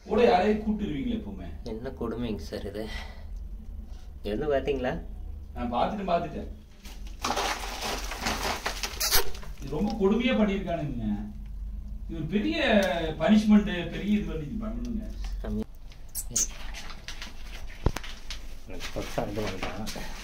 கூட யாரையும் கூப்பிட்டுருவீங்களா எப்பவுமே? என்ன கொடுமைங்க சார் இது? எழுந்து பார்த்தீங்களா? நான் பார்த்துட்டேன். இது ரொம்ப கொடுமையா பண்ணியிருக்கானுங்க. இது பெரிய பனிஷ்மெண்ட், பெரிய இது பண்ணி பண்ணணுங்க. இது பண்ணலாம்.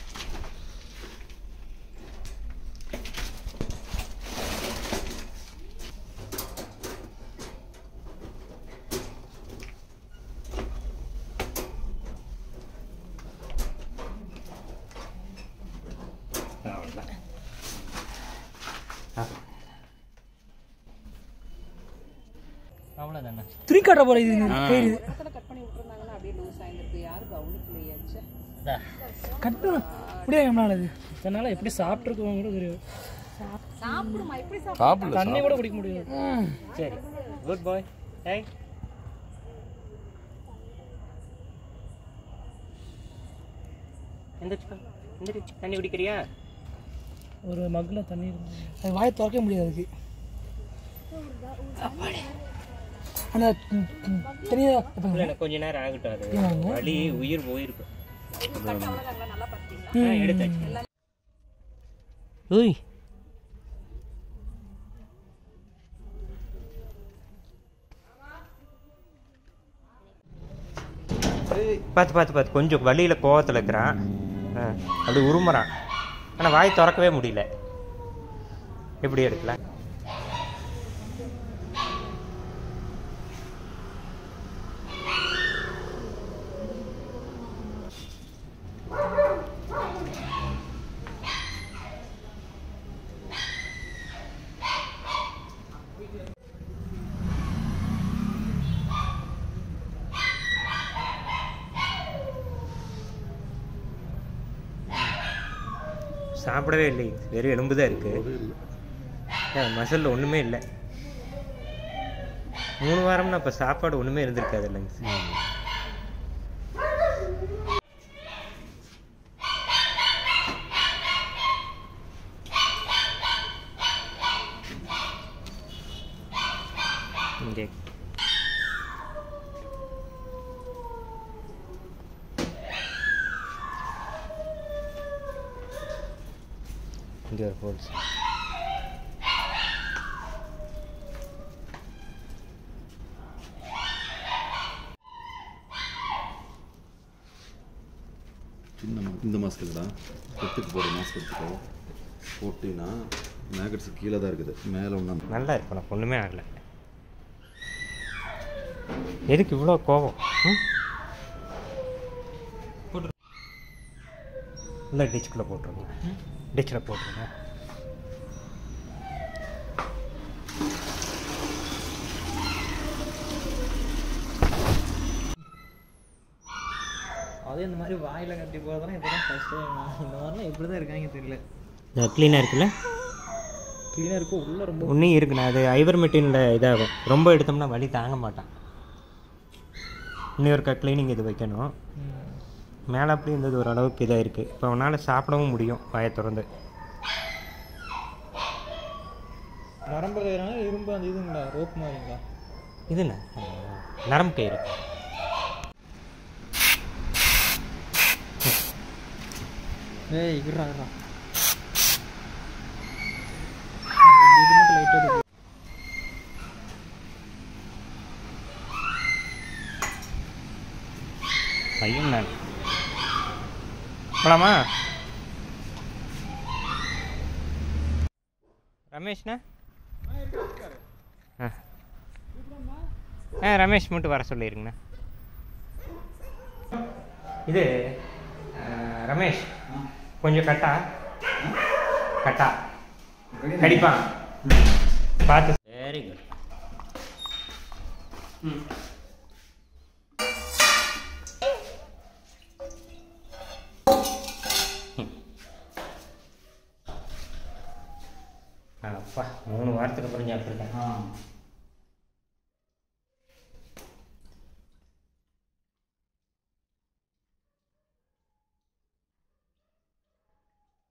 அவ்வளோதானே துணி கட்ட போகிற இது கட் பண்ணி விட்டுருந்தாங்கன்னா அப்படியே லூஸ் ஆகிருக்கு. யாரும் கவனிக்கலையாச்சு. கட் பண்ண முடியாது நம்மளால. அது இதனால எப்படி சாப்பிட்ருக்கவங்க கூட தெரியும். சாப்பிடுமா எப்படி சாப்பிடு? தண்ணி கூட குடிக்க முடியாது. சரி, குட் பாய். ஹேய், எந்திரிச்சு தண்ணி குடிக்கிறியா? ஒரு மக்கில் தண்ணி அது வாயை திறக்க முடியாது. அதுக்கு ஆனால் தனியாக கொஞ்ச நேரம் ஆகட்டும். அது வலி உயிர் போயிருக்கும். எடுத்தாச்சு. ஓய், பார்த்து கொஞ்சம் வழியில் கோவத்தில் இருக்கிறான். அப்படி உருமுறான். ஆனால் வாய் திறக்கவே முடியல. எப்படி எடுக்கலாம்? சாப்பிடவே இல்லை. வெறும் எலும்பு தான் இருக்குது. மசாலில் ஒன்றுமே இல்லை. 3 வாரம்னா இப்போ சாப்பாடு ஒன்றுமே இருந்திருக்காது இல்லைங்க சார். இங்கே இங்கே ஒரு ஹோல்ஸ். சின்ன இந்த மாஸ்க்கு தான் கொத்துக்கு போடுற மாஸ்க் எடுத்துக்கோ. போட்டிங்கன்னா மேகட்ஸ் கீழே தான் இருக்குது, மேலே ஒன்றும் நல்லா இருக்கும். நான் ஒன்றுமே ஆகலை. எதுக்கு இவ்வளோ கோபம்? இல்லை, டிச்சுக்குள்ளே போட்டுருங்க. டிச்சில் போட்டுருங்க. அது இந்த மாதிரி வாயில் கட்டி போகிறதுனா இப்போதான் ஃபஸ்ட்டு. இந்த மாதிரிலாம் எப்படி தான் இருக்காங்க தெரியல. க்ளீனாக இருக்குல்ல? க்ளீனாக இருக்கும். உள்ளே ரொம்ப ஒன்றும் இருக்குண்ணா. அது ஐவர்மெட்டினில் இதாகும். ரொம்ப எடுத்தோம்னா வலி தாங்க மாட்டான். இன்னொருக்கா க்ளீனிங் இது வைக்கணும். மேலே அப்படி இருந்தது ஓரளவுக்கு இதாக இருக்குது. இப்போ அவனால் சாப்பிடவும் முடியும் வாயை திறந்து. நரம்பு கயிறான இரும்பு அந்த இதுங்களா, ரோப் மாதிரிங்களா? இதுண்ணா நரம்பு கயிறு. ஏய், இருறா இது மட்டும் லைட்டாக பையன் நான் போலாமா? ரமேஷ்ண்ணா? ரமேஷ் மட்டும் வர சொல்லிடுங்கண்ணா. இது ரமேஷ் கொஞ்சம் கட்டா கடிப்பான் பார்த்து. Very good. அப்பா 3 வாரத்துக்கு அப்புறம் சாப்பிட்ருக்கேன்.